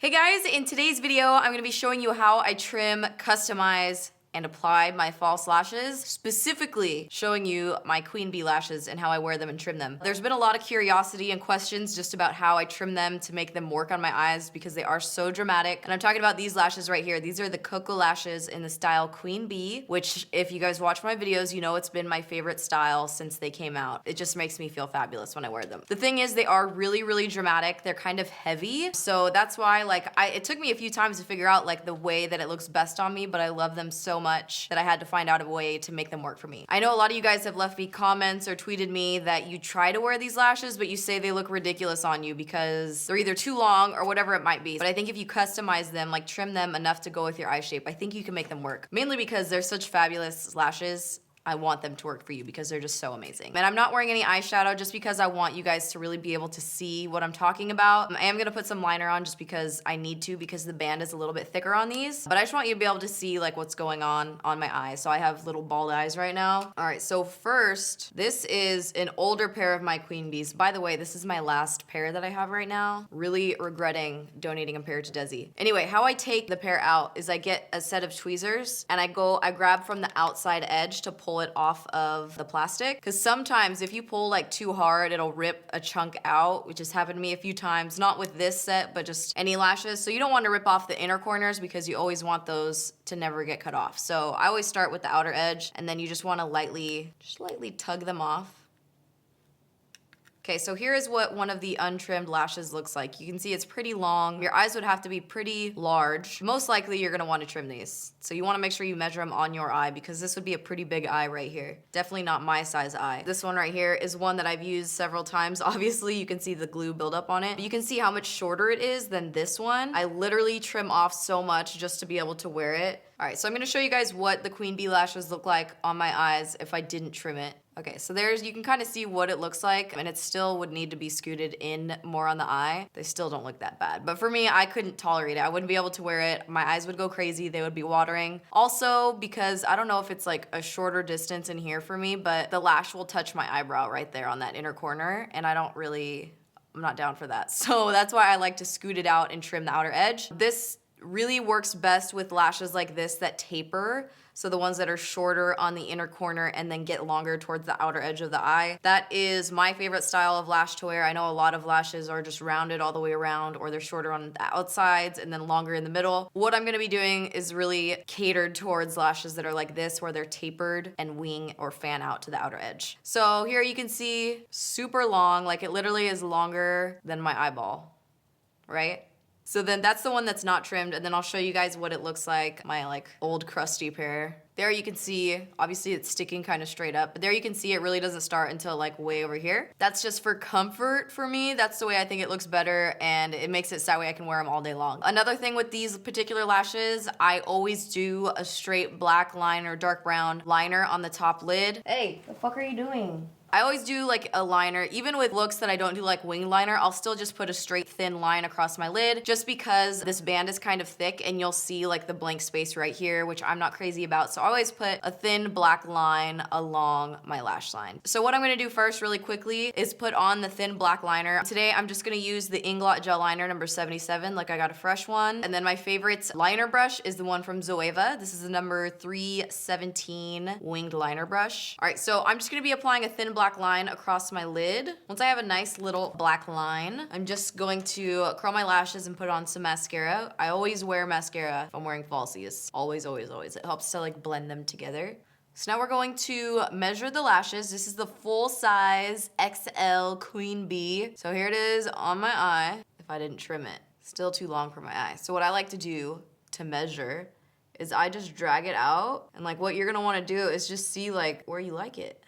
Hey guys, in today's video, I'm gonna be showing you how I trim, customize, and apply my false lashes, specifically showing you my queen bee lashes and how I wear them and trim them. There's been a lot of curiosity and questions just about how I trim them to make them work on my eyes because they are so dramatic. And I'm talking about these lashes right here. These are the KoKo lashes in the style Queen Bee, which if you guys watch my videos, you know it's been my favorite style since they came out. It just makes me feel fabulous when I wear them. The thing is, they are really, really dramatic. They're kind of heavy. So that's why it took me a few times to figure out the way that it looks best on me, but I love them so much that I had to find out a way to make them work for me. I know a lot of you guys have left me comments or tweeted me that you try to wear these lashes, but you say they look ridiculous on you because they're either too long or whatever it might be. But I think if you customize them, trim them enough to go with your eye shape, I think you can make them work. Mainly because they're such fabulous lashes. I want them to work for you because they're just so amazing. And I'm not wearing any eyeshadow just because I want you guys to really be able to see what I'm talking about. I am gonna put some liner on just because I need to because the band is a little bit thicker on these. But I just want you to be able to see what's going on my eyes. So I have little bald eyes right now. All right, so first, this is an older pair of my Queen Bees. By the way, this is my last pair that I have right now. Really regretting donating a pair to Desi. Anyway, how I take the pair out is I get a set of tweezers and I grab from the outside edge to pull it off of the plastic, because sometimes if you pull too hard, it'll rip a chunk out, which has happened to me a few times, not with this set but just any lashes. So you don't want to rip off the inner corners because you always want those to never get cut off. So I always start with the outer edge and then you just want to lightly tug them off. Okay, so here is what one of the untrimmed lashes looks like. You can see it's pretty long. Your eyes would have to be pretty large. Most likely you're gonna wanna trim these. So you wanna make sure you measure them on your eye because this would be a pretty big eye right here. Definitely not my size eye. This one right here is one that I've used several times. Obviously you can see the glue build up on it. But you can see how much shorter it is than this one. I literally trim off so much just to be able to wear it. All right, so I'm gonna show you guys what the Queen Bee lashes look like on my eyes if I didn't trim it. Okay, so you can kind of see what it looks like, and it still would need to be scooted in more on the eye. They still don't look that bad. But for me, I couldn't tolerate it. I wouldn't be able to wear it. My eyes would go crazy. They would be watering. Also, because I don't know if it's a shorter distance in here for me, but the lash will touch my eyebrow right there on that inner corner, and I'm not down for that. So that's why I like to scoot it out and trim the outer edge. This really works best with lashes like this that taper. So the ones that are shorter on the inner corner and then get longer towards the outer edge of the eye. That is my favorite style of lash to wear. I know a lot of lashes are just rounded all the way around, or they're shorter on the outsides and then longer in the middle. What I'm gonna be doing is really catered towards lashes that are like this, where they're tapered and wing or fan out to the outer edge. So here you can see super long, it literally is longer than my eyeball, right? So then that's the one that's not trimmed, and then I'll show you guys what it looks like, my old crusty pair. There you can see, obviously it's sticking kind of straight up, but there you can see it really doesn't start until way over here. That's just for comfort for me. That's the way I think it looks better, and it makes it so that way I can wear them all day long. Another thing with these particular lashes, I always do a straight black line or dark brown liner on the top lid. Hey, the fuck are you doing? I always do a liner. Even with looks that I don't do wing liner, I'll still just put a straight thin line across my lid just because this band is kind of thick and you'll see the blank space right here, which I'm not crazy about. So I always put a thin black line along my lash line. So what I'm gonna do first really quickly is put on the thin black liner. Today I'm just gonna use the Inglot Gel Liner number 77, I got a fresh one. And then my favorite liner brush is the one from Zoeva. This is the number 317 winged liner brush. All right, so I'm just gonna be applying a thin black line across my lid. Once I have a nice little black line, I'm just going to curl my lashes and put on some mascara. I always wear mascara if I'm wearing falsies. Always, always, always. It helps to blend them together. So now we're going to measure the lashes. This is the full size XL Queen Bee. So here it is on my eye, if I didn't trim it. Still too long for my eye. So what I like to do to measure is I just drag it out, and what you're gonna wanna do is just see where you like it.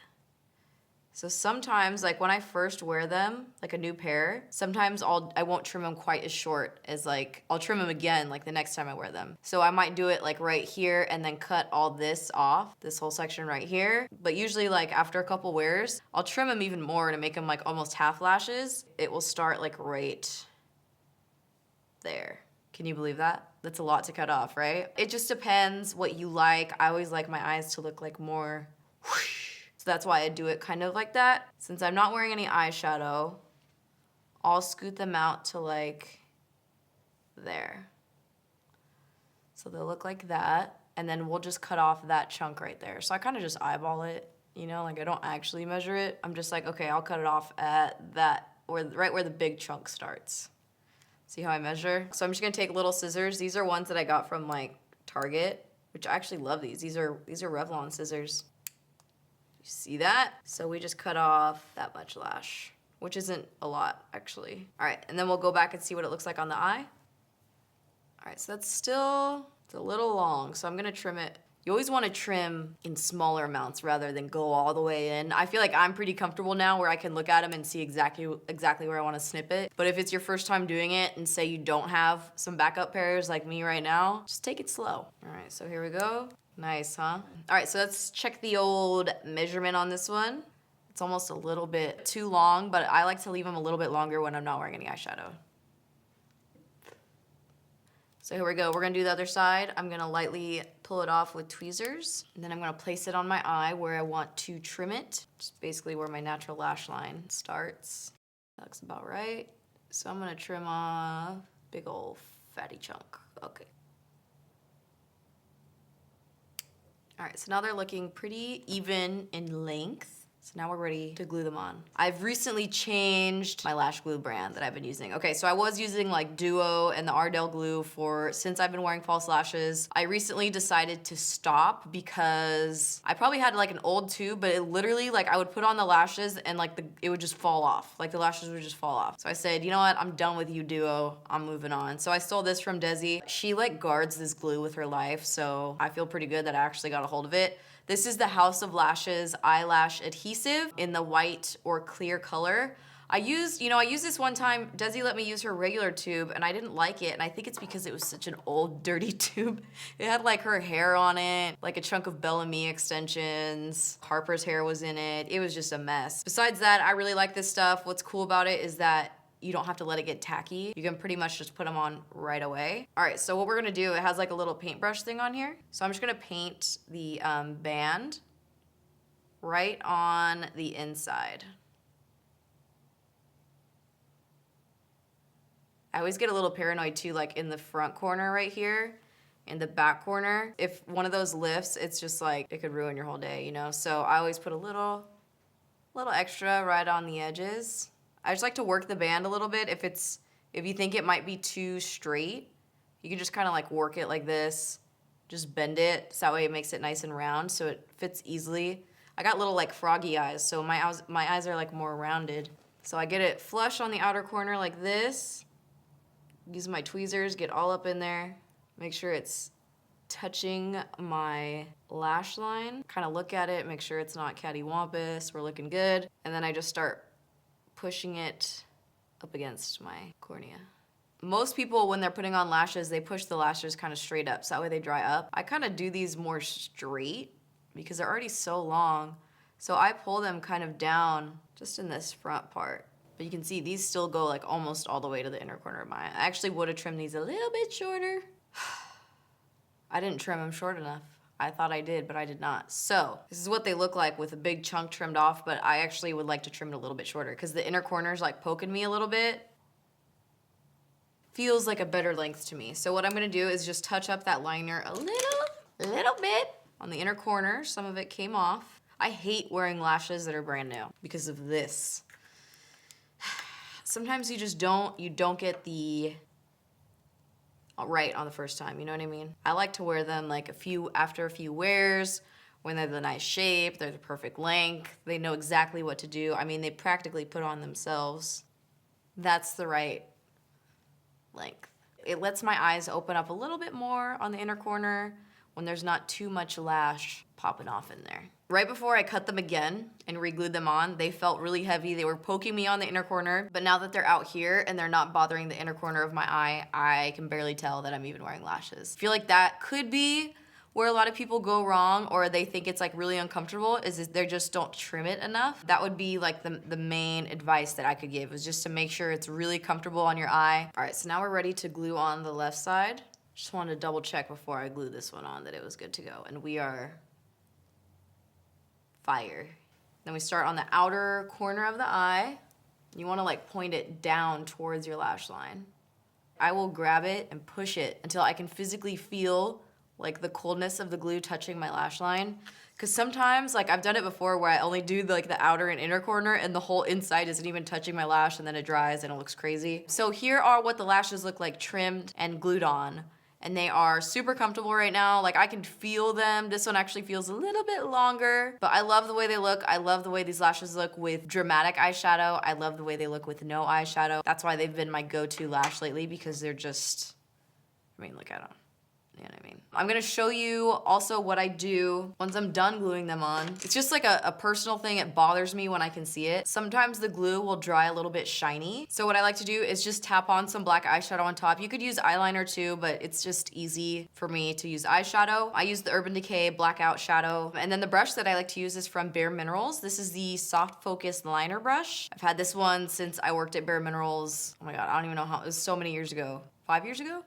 So sometimes, when I first wear them, a new pair, sometimes I won't trim them quite as short as I'll trim them again the next time I wear them. So I might do it right here and then cut all this off, this whole section right here. But usually after a couple wears, I'll trim them even more to make them almost half lashes. It will start right there. Can you believe that? That's a lot to cut off, right? It just depends what you like. I always like my eyes to look more whoosh. So that's why I do it kind of like that. Since I'm not wearing any eyeshadow, I'll scoot them out to there. So they'll look like that. And then we'll just cut off that chunk right there. So I kind of just eyeball it, you know, like I don't actually measure it. I'm just like, okay, I'll cut it off at that, or right where the big chunk starts. See how I measure? So I'm just gonna take little scissors. These are ones that I got from like Target, which I actually love these. These are Revlon scissors. You see that? So we just cut off that much lash, which isn't a lot actually. All right, and then we'll go back and see what it looks like on the eye. All right, so that's still, it's a little long, so I'm gonna trim it. You always wanna trim in smaller amounts rather than go all the way in. I feel like I'm pretty comfortable now where I can look at them and see exactly where I wanna snip it. But if it's your first time doing it and say you don't have some backup pairs like me right now, just take it slow. All right, so here we go. Nice, huh? All right, so let's check the old measurement on this one. It's almost a little bit too long, but I like to leave them a little bit longer when I'm not wearing any eyeshadow. So here we go, we're gonna do the other side. I'm gonna lightly pull it off with tweezers, and then I'm gonna place it on my eye where I want to trim it. Just basically where my natural lash line starts. That looks about right. So I'm gonna trim off big old fatty chunk, okay. All right, so now they're looking pretty even in length. So now we're ready to glue them on. I've recently changed my lash glue brand that I've been using. Okay, so I was using like Duo and the Ardell glue since I've been wearing false lashes. I recently decided to stop because I probably had like an old tube, but it literally, like I would put on the lashes and like it would just fall off. Like the lashes would just fall off. So I said, you know what, I'm done with you, Duo. I'm moving on. So I stole this from Desi. She like guards this glue with her life, so I feel pretty good that I actually got a hold of it. This is the House of Lashes eyelash adhesive in the white or clear color. I used this one time. Desi let me use her regular tube and I didn't like it, and I think it's because it was such an old dirty tube. It had like her hair on it, like a chunk of Bellamy extensions. Harper's hair was in it. It was just a mess. Besides that, I really like this stuff. What's cool about it is that you don't have to let it get tacky. You can pretty much just put them on right away. All right, so what we're gonna do, it has like a little paintbrush thing on here. So I'm just gonna paint the band right on the inside. I always get a little paranoid too, like in the front corner right here, in the back corner. If one of those lifts, it's just like, it could ruin your whole day, you know? So I always put a little extra right on the edges. I just like to work the band a little bit. If you think it might be too straight, you can just kind of like work it like this. Just bend it, so that way it makes it nice and round so it fits easily. I got little like froggy eyes, so my eyes are like more rounded. So I get it flush on the outer corner like this. Use my tweezers, get all up in there. Make sure it's touching my lash line. Kind of look at it, make sure it's not cattywampus. We're looking good. And then I just start pushing it up against my cornea. Most people, when they're putting on lashes, they push the lashes kind of straight up, so that way they dry up. I kind of do these more straight because they're already so long. So I pull them kind of down just in this front part. But you can see these still go like almost all the way to the inner corner of my eye. I actually would have trimmed these a little bit shorter. I didn't trim them short enough. I thought I did, but I did not. So this is what they look like with a big chunk trimmed off, but I actually would like to trim it a little bit shorter because the inner corner's like poking me a little bit. Feels like a better length to me. So what I'm gonna do is just touch up that liner a little bit on the inner corner. Some of it came off. I hate wearing lashes that are brand new because of this. Sometimes you just don't get the right on the first time, you know what I mean? I like to wear them like after a few wears, when they're the nice shape, they're the perfect length, they know exactly what to do. I mean, they practically put on themselves. That's the right length. It lets my eyes open up a little bit more on the inner corner when there's not too much lash popping off in there. Right before I cut them again and re-glued them on, they felt really heavy. They were poking me on the inner corner, but now that they're out here and they're not bothering the inner corner of my eye, I can barely tell that I'm even wearing lashes. I feel like that could be where a lot of people go wrong, or they think it's like really uncomfortable, is they just don't trim it enough. That would be like the main advice that I could give, is just to make sure it's really comfortable on your eye. All right, so now we're ready to glue on the left side. Just wanted to double check before I glue this one on that it was good to go, and we are fire. Then we start on the outer corner of the eye. You wanna like point it down towards your lash line. I will grab it and push it until I can physically feel like the coldness of the glue touching my lash line. Cause sometimes, like I've done it before where I only do like the outer and inner corner and the whole inside isn't even touching my lash, and then it dries and it looks crazy. So here are what the lashes look like trimmed and glued on. And they are super comfortable right now. Like I can feel them. This one actually feels a little bit longer, but I love the way they look. I love the way these lashes look with dramatic eyeshadow. I love the way they look with no eyeshadow. That's why they've been my go-to lash lately, because they're just, I mean, look at them. You know what I mean? I'm gonna show you also what I do once I'm done gluing them on. It's just like a personal thing. It bothers me when I can see it. Sometimes the glue will dry a little bit shiny. So what I like to do is just tap on some black eyeshadow on top. You could use eyeliner too, but it's just easy for me to use eyeshadow. I use the Urban Decay Blackout Shadow. And then the brush that I like to use is from Bare Minerals. This is the Soft Focus Liner Brush. I've had this one since I worked at Bare Minerals. Oh my God, I don't even know how, it was so many years ago. 5 years ago?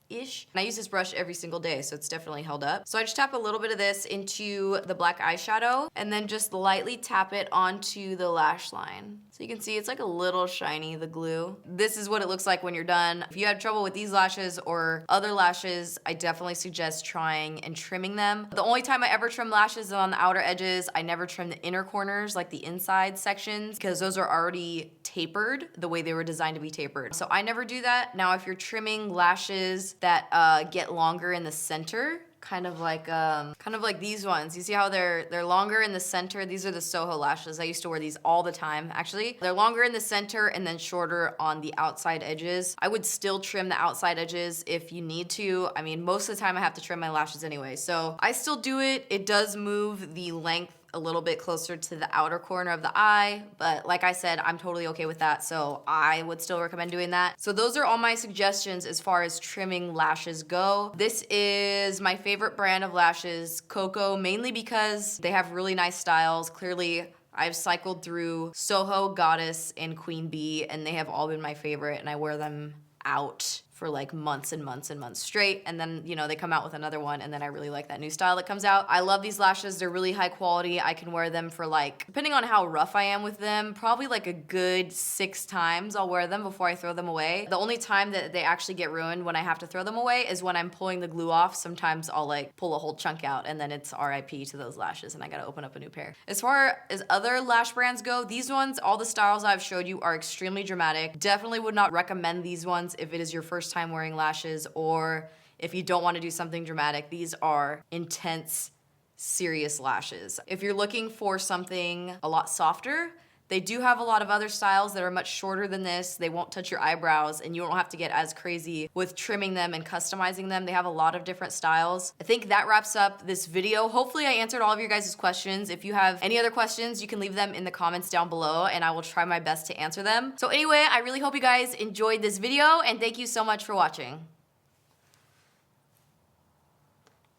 Ish. And I use this brush every single day, so it's definitely held up. So I just tap a little bit of this into the black eyeshadow and then just lightly tap it onto the lash line. So you can see it's like a little shiny, the glue. This is what it looks like when you're done. If you had trouble with these lashes or other lashes, I definitely suggest trying and trimming them. The only time I ever trim lashes is on the outer edges. I never trim the inner corners, like the inside sections, because those are already tapered the way they were designed to be tapered. So I never do that. Now, if you're trimming lashes that get longer in the center, kind of like these ones. You see how they're longer in the center? These are the Soho lashes. I used to wear these all the time, actually. They're longer in the center and then shorter on the outside edges. I would still trim the outside edges if you need to. I mean, most of the time I have to trim my lashes anyway, so I still do it. It does move the length a little bit closer to the outer corner of the eye, but like I said, I'm totally okay with that, so I would still recommend doing that. So those are all my suggestions as far as trimming lashes go. This is my favorite brand of lashes, KoKo, mainly because they have really nice styles. Clearly, I've cycled through Soho, Goddess, and Queen Bee, and they have all been my favorite, and I wear them out for like months and months and months straight, and then, you know, they come out with another one, and then I really like that new style that comes out. I love these lashes. They're really high quality. I can wear them for like, depending on how rough I am with them, probably like a good 6 times I'll wear them before I throw them away. The only time that they actually get ruined when I have to throw them away is when I'm pulling the glue off. Sometimes I'll like pull a whole chunk out, and then it's RIP to those lashes, and I gotta open up a new pair. As far as other lash brands go, these ones, all the styles I've showed you are extremely dramatic. Definitely would not recommend these ones if it is your first time wearing lashes, or if you don't want to do something dramatic. These are intense, serious lashes. If you're looking for something a lot softer, they do have a lot of other styles that are much shorter than this. They won't touch your eyebrows, and you don't have to get as crazy with trimming them and customizing them. They have a lot of different styles. I think that wraps up this video. Hopefully I answered all of your guys' questions. If you have any other questions, you can leave them in the comments down below, and I will try my best to answer them. So anyway, I really hope you guys enjoyed this video, and thank you so much for watching.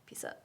Peace out.